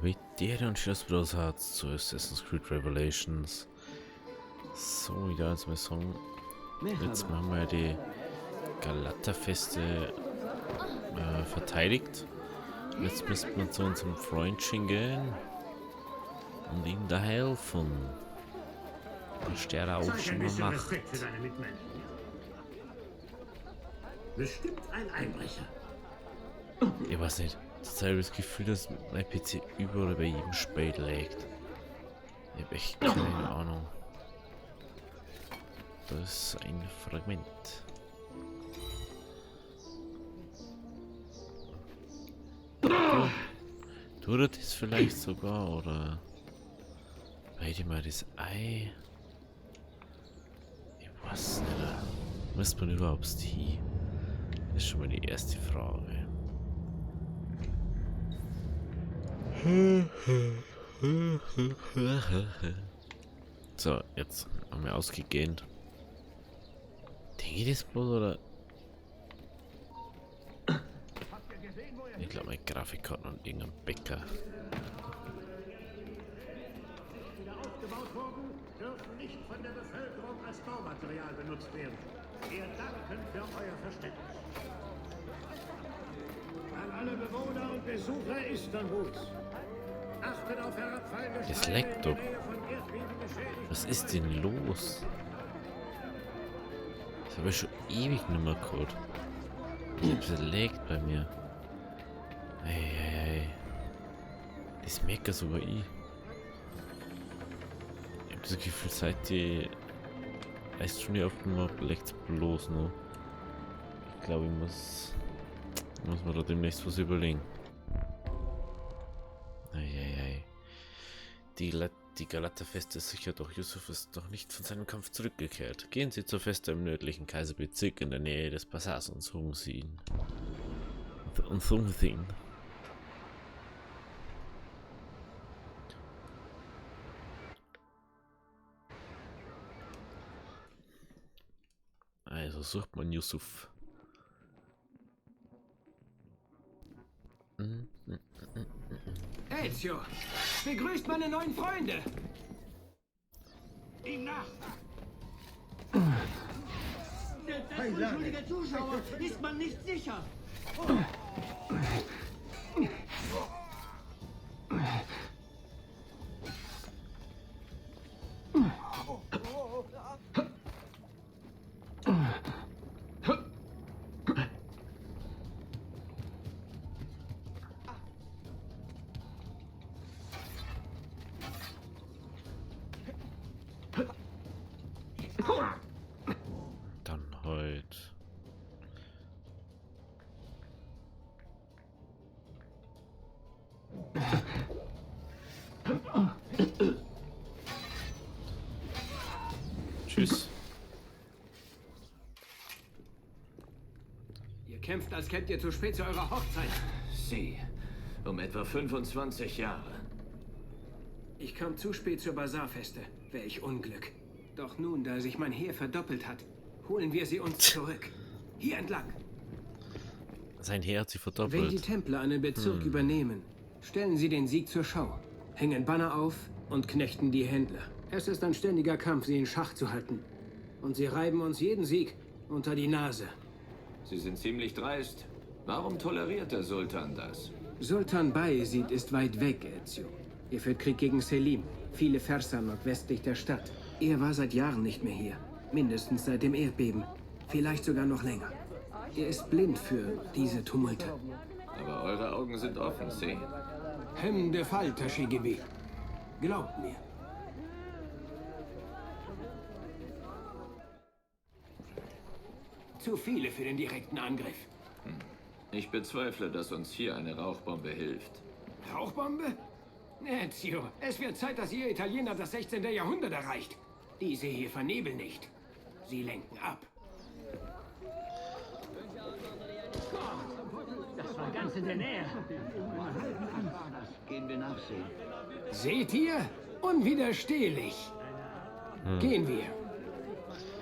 Bitte und Schluss Bros hat zu Assassin's Creed Revelations. So, ja, jetzt mal sagen, jetzt machen wir die Galata-Feste verteidigt. Jetzt müssen wir zu unserem Freundchen gehen und ihm da helfen. Was der auch schon mal macht. Bestimmt ein Einbrecher. Ich weiß nicht. Ich habe das Gefühl, dass mein PC überall bei jedem Spiel liegt. Ich habe echt keine Ahnung. Das ist ein Fragment. Tut das vielleicht sogar, oder beide mal das Ei? Ich weiß nicht. Müsste man überhaupt hier? Das ist schon mal die erste Frage. So, jetzt haben wir ausgegeben. Denke ich das bloß, oder? Ich glaube, mein Grafikkarte und irgendein Bäcker. Die wieder aufgebaut wurden, dürfen nicht von der Bevölkerung als Baumaterial benutzt werden. Wir danken für euer Verständnis. An alle Bewohner und Besucher Istanbuls. Achtet auf herabfallende Das Steine leckt in doch. der Nähe von Erdbeben geschädigt. Was ist denn los? Das habe ich schon ewig nicht mehr gehört. Ich hab's erlegt bei mir. Hey. Das merkt sogar ich. Ich hab das Gefühl, seit die erst schon die aufgenommen habe, leckt's bloß noch. Ich glaube, ich muss mir da demnächst was überlegen. Ei. Die Galata-Feste ist sicher, doch Yusuf ist doch nicht von seinem Kampf zurückgekehrt. Gehen Sie zur Feste im nördlichen Kaiserbezirk in der Nähe des Bazars und suchen Sie ihn. Also sucht man Yusuf. Ezio, begrüßt meine neuen Freunde. Ihm nach! Als unschuldiger Zuschauer ist man nicht sicher. Dann heute. Tschüss. Ihr kämpft, als kämpft ihr zu spät zu eurer Hochzeit. Sie. Um etwa 25 Jahre. Ich kam zu spät zur Basarfeste. Welch Unglück. Doch nun, da sich mein Heer verdoppelt hat, holen wir sie uns zurück. Hier entlang. Sein Heer hat sich Wenn die verdoppelt. Templer einen Bezirk übernehmen, stellen sie den Sieg zur Schau, hängen Banner auf und knechten die Händler. Es ist ein ständiger Kampf, sie in Schach zu halten. Und sie reiben uns jeden Sieg unter die Nase. Sie sind ziemlich dreist. Warum toleriert der Sultan das? Sultan Bayezid ist weit weg, Ezio. Er führt Krieg gegen Selim, viele Versa nordwestlich der Stadt. Er war seit Jahren nicht mehr hier. Mindestens seit dem Erdbeben. Vielleicht sogar noch länger. Er ist blind für diese Tumulte. Aber eure Augen sind offen, Sie. Hemmende Fall, Tashigebi. Glaubt mir. Zu viele für den direkten Angriff. Ich bezweifle, dass uns hier eine Rauchbombe hilft. Rauchbombe? Ezio, es wird Zeit, dass ihr Italiener das 16. Jahrhundert erreicht. Diese hier vernebeln nicht. Sie lenken ab. Das war ganz in der Nähe. Gehen wir nachsehen. Seht ihr? Unwiderstehlich. Gehen wir.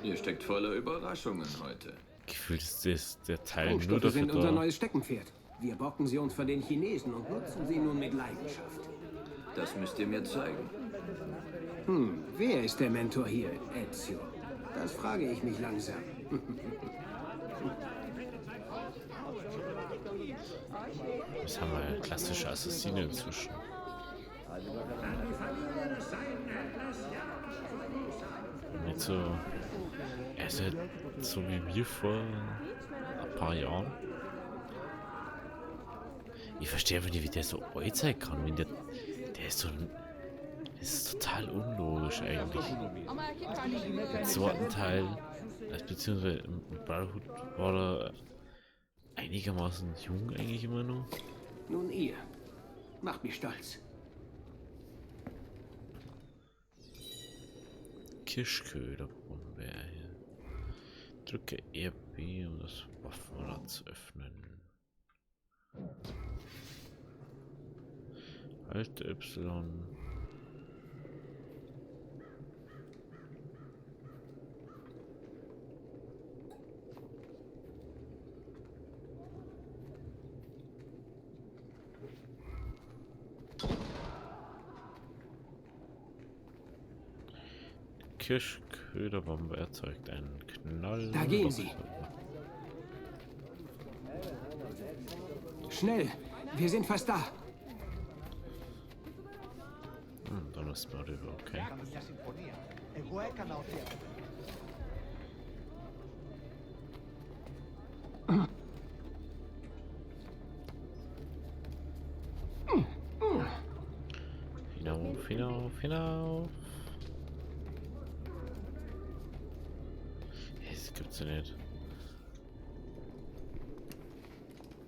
Ihr steckt voller Überraschungen heute. Gefühlt ist das der Teil nur Rohstoffe dafür sind unser da. neues Steckenpferd. Wir bocken sie uns von den Chinesen und nutzen sie nun mit Leidenschaft. Das müsst ihr mir zeigen. Wer ist der Mentor hier, Ezio? Das frage ich mich langsam. Das haben wir klassische Assassine inzwischen. Nicht so. Er ist halt so wie wir vor ein paar Jahren. Ich verstehe aber nicht, wie der so alt sein kann. Wenn der ist so ein. Das ist total unlogisch eigentlich. Im zweiten Teil, beziehungsweise im Brotherhood, war er einigermaßen jung eigentlich immer noch. Nun ihr. Macht mich stolz. Kirschköderbombe hier. Drücke RB, um das Waffenrad zu öffnen. Halte Y. Kirschköderbombe erzeugt einen Knall. Da gehen sie. Schnell, wir sind fast da. Da müssen wir rüber, okay. Hinauf, hinauf, hinauf. Das gibt's ja nicht.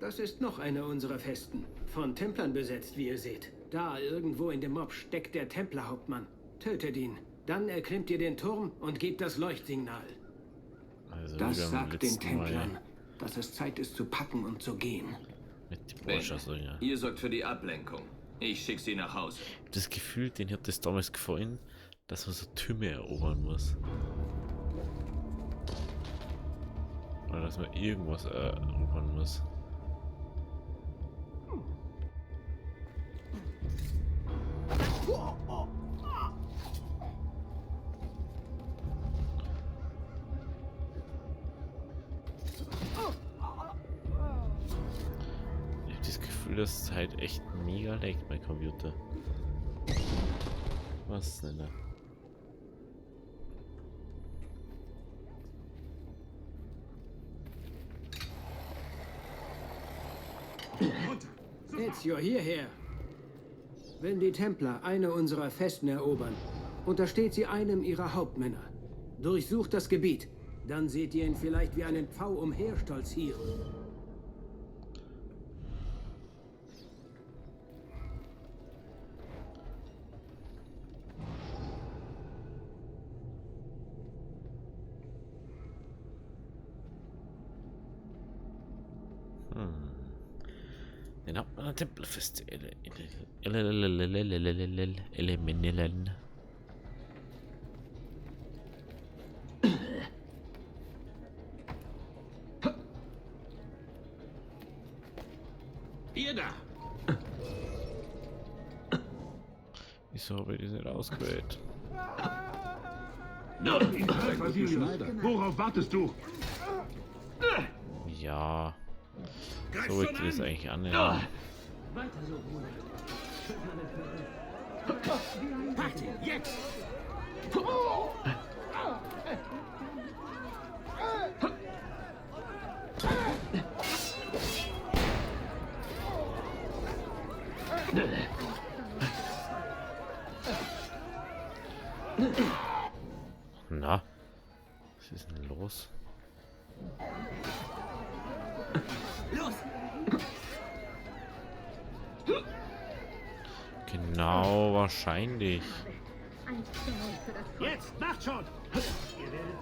Das ist noch eine unserer Festen. Von Templern besetzt, wie ihr seht. Da, irgendwo in dem Mob, steckt der Templerhauptmann. Tötet ihn. Dann erklimmt ihr den Turm und gebt das Leuchtsignal. Also Das sagt den Templern, dass es Zeit ist zu packen und zu gehen. Mit die Borscha-Sänger. Ihr sorgt für die Ablenkung. Ich schicke sie nach Hause. Das Gefühl, den hat das damals gefallen, dass man so Türme erobern muss. Oder dass man irgendwas erobern muss. Ich habe das Gefühl, dass es halt echt mega leckt, mein Computer. Was denn da? Ezio, hierher. Wenn die Templer eine unserer Festen erobern, untersteht sie einem ihrer Hauptmänner. Durchsucht das Gebiet. Dann seht ihr ihn vielleicht wie einen Pfau umherstolzieren. Den Hauptmann der Tempelfeste eliminieren. Ihr da! Wieso habe ich das nicht ausgewählt? Worauf wartest du? Ja. So wollte ich das eigentlich annehmen. Weiter so, Bruder. Party, jetzt! Na? Was ist denn los? Los! Genau, wahrscheinlich. Jetzt, macht schon! Ihr werdet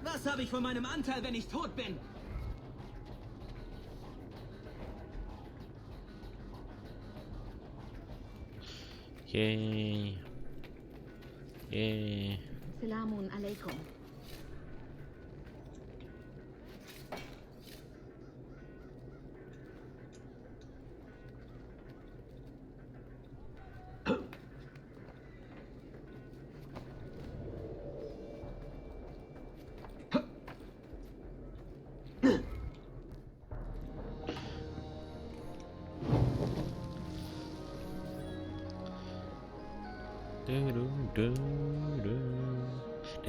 Was habe ich von meinem Anteil, wenn ich tot bin? Yay. Yay. Salamun alaikum. Der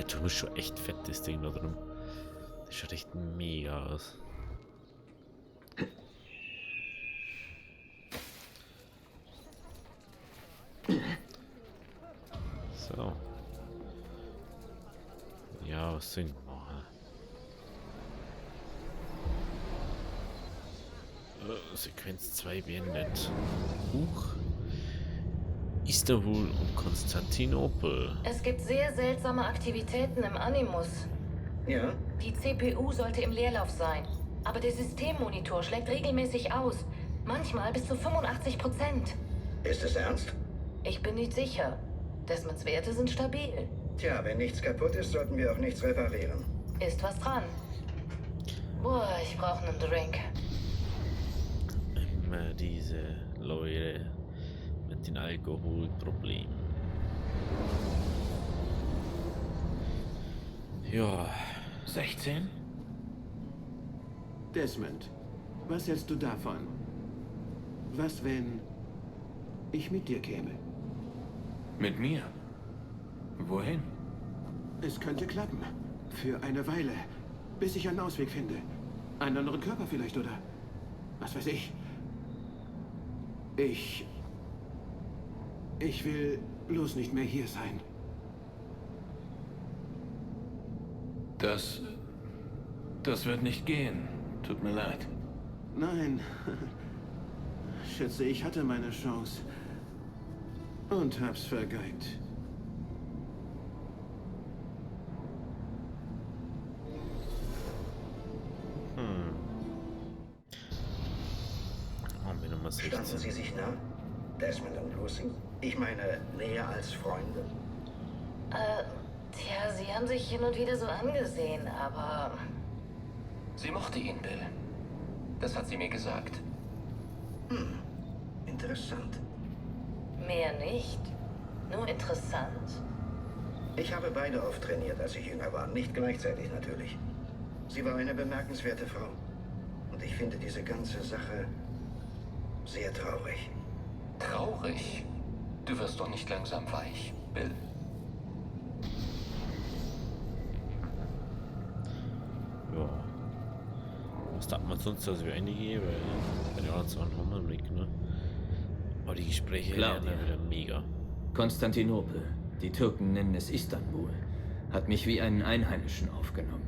Turm ist schon echt fett, das Ding da drin. Das schaut echt mega aus. So. Ja, was sind wir machen? Sequenz 2 beendet. Huch. Istanbul und Konstantinopel. Es gibt sehr seltsame Aktivitäten im Animus. Ja? Die CPU sollte im Leerlauf sein. Aber der Systemmonitor schlägt regelmäßig aus. Manchmal bis zu 85%. Ist es ernst? Ich bin nicht sicher. Desmonds Werte sind stabil. Tja, wenn nichts kaputt ist, sollten wir auch nichts reparieren. Ist was dran. Boah, ich brauche einen Drink. Immer diese Leute mit den Alkoholproblemen. Ja. 16? Desmond, was hältst du davon? Was, wenn ich mit dir käme? Mit mir? Wohin? Es könnte klappen. Für eine Weile. Bis ich einen Ausweg finde. Einen anderen Körper vielleicht, oder? Was weiß ich. Ich will bloß nicht mehr hier sein. Das wird nicht gehen. Tut mir leid. Nein. Schätze, ich hatte meine Chance. Und hab's vergeigt. Haben wir Nummer Standen 16. Sie sich nah? Desmond und Lucy? Ich meine, näher als Freunde? Tja, sie haben sich hin und wieder so angesehen, aber... Sie mochte ihn, Bill. Das hat sie mir gesagt. Interessant. Mehr nicht. Nur interessant. Ich habe beide oft trainiert, als ich jünger war. Nicht gleichzeitig natürlich. Sie war eine bemerkenswerte Frau. Und ich finde diese ganze Sache sehr traurig. Traurig? Du wirst doch nicht langsam weich, Bill. Ja. Was darf man sonst also für einige, weil bei den anderen Sachen haben wir einen Blick, ne? Aber die Gespräche Klar, werden ja wieder mega. Konstantinopel, die Türken nennen es Istanbul, hat mich wie einen Einheimischen aufgenommen.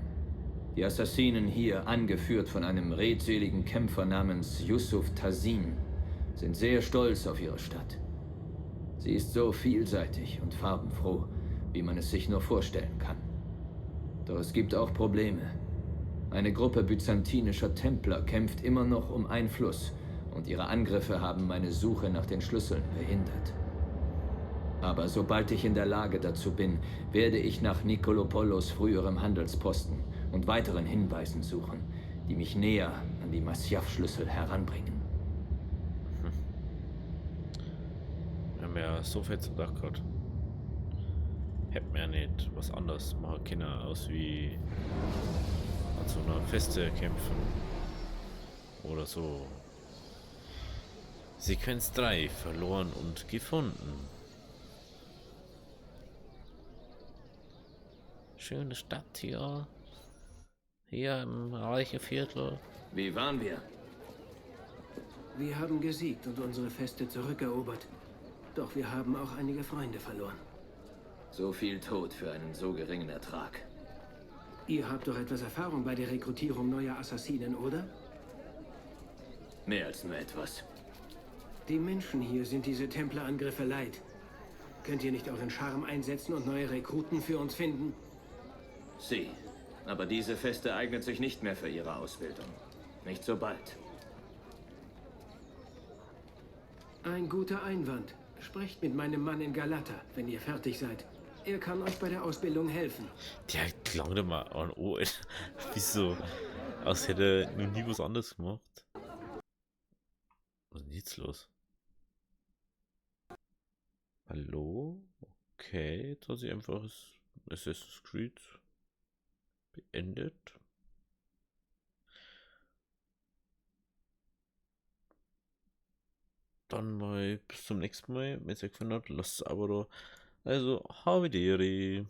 Die Assassinen hier, angeführt von einem redseligen Kämpfer namens Yusuf Tazin, sind sehr stolz auf ihre Stadt. Sie ist so vielseitig und farbenfroh, wie man es sich nur vorstellen kann. Doch es gibt auch Probleme. Eine Gruppe byzantinischer Templer kämpft immer noch um Einfluss und ihre Angriffe haben meine Suche nach den Schlüsseln behindert. Aber sobald ich in der Lage dazu bin, werde ich nach Nikolopolos früherem Handelsposten und weiteren Hinweisen suchen, die mich näher an die Masyaf-Schlüssel heranbringen. Wir haben ja so viel zum Dach gehabt. Hätten wir ja nicht was anderes machen können, aus wie an so einer Feste kämpfen. Oder so. Sequenz 3, verloren und gefunden. Schöne Stadt hier. Hier im reichen Viertel. Wie waren wir? Wir haben gesiegt und unsere Feste zurückerobert. Doch wir haben auch einige Freunde verloren. So viel Tod für einen so geringen Ertrag. Ihr habt doch etwas Erfahrung bei der Rekrutierung neuer Assassinen, oder? Mehr als nur etwas. Die Menschen hier sind diese Templerangriffe leid. Könnt ihr nicht euren Charme einsetzen und neue Rekruten für uns finden? Sie. Aber diese Feste eignet sich nicht mehr für ihre Ausbildung. Nicht so bald. Ein guter Einwand. Sprecht mit meinem Mann in Galata, wenn ihr fertig seid. Er kann euch bei der Ausbildung helfen. Der klang doch mal an Ohren. Wieso? Als hätte er noch nie was anderes gemacht. Was ist denn jetzt los? Hallo? Okay, jetzt hat sie einfach das Assassin's Creed beendet. Dann mal bis zum nächsten Mal. Wenn es euch gefallen hat, lasst es aber da Also, Havideri.